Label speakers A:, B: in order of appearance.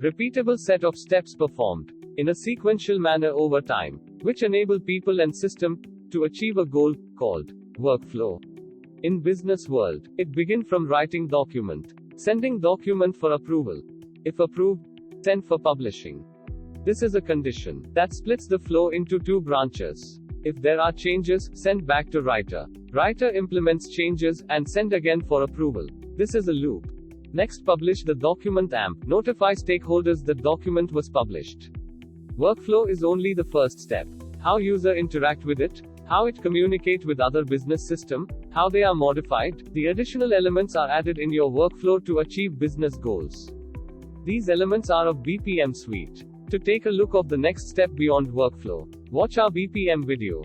A: repeatable set of steps performed in a sequential manner over time, which enable people and system to achieve a goal called workflow. In business world, it begin from writing document, sending document for approval. If approved, send for publishing. This is a condition that splits the flow into two branches. If there are changes, send back to writer. Writer implements changes and send again for approval. This is a loop. Next, publish the document AMP. Notify stakeholders the document was published. Workflow is only the first step. How user interact with it, how it communicate with other business system, how they are modified. The additional elements are added in your workflow to achieve business goals. These elements are of BPM suite. To take a look of the next step beyond workflow, watch our BPM video.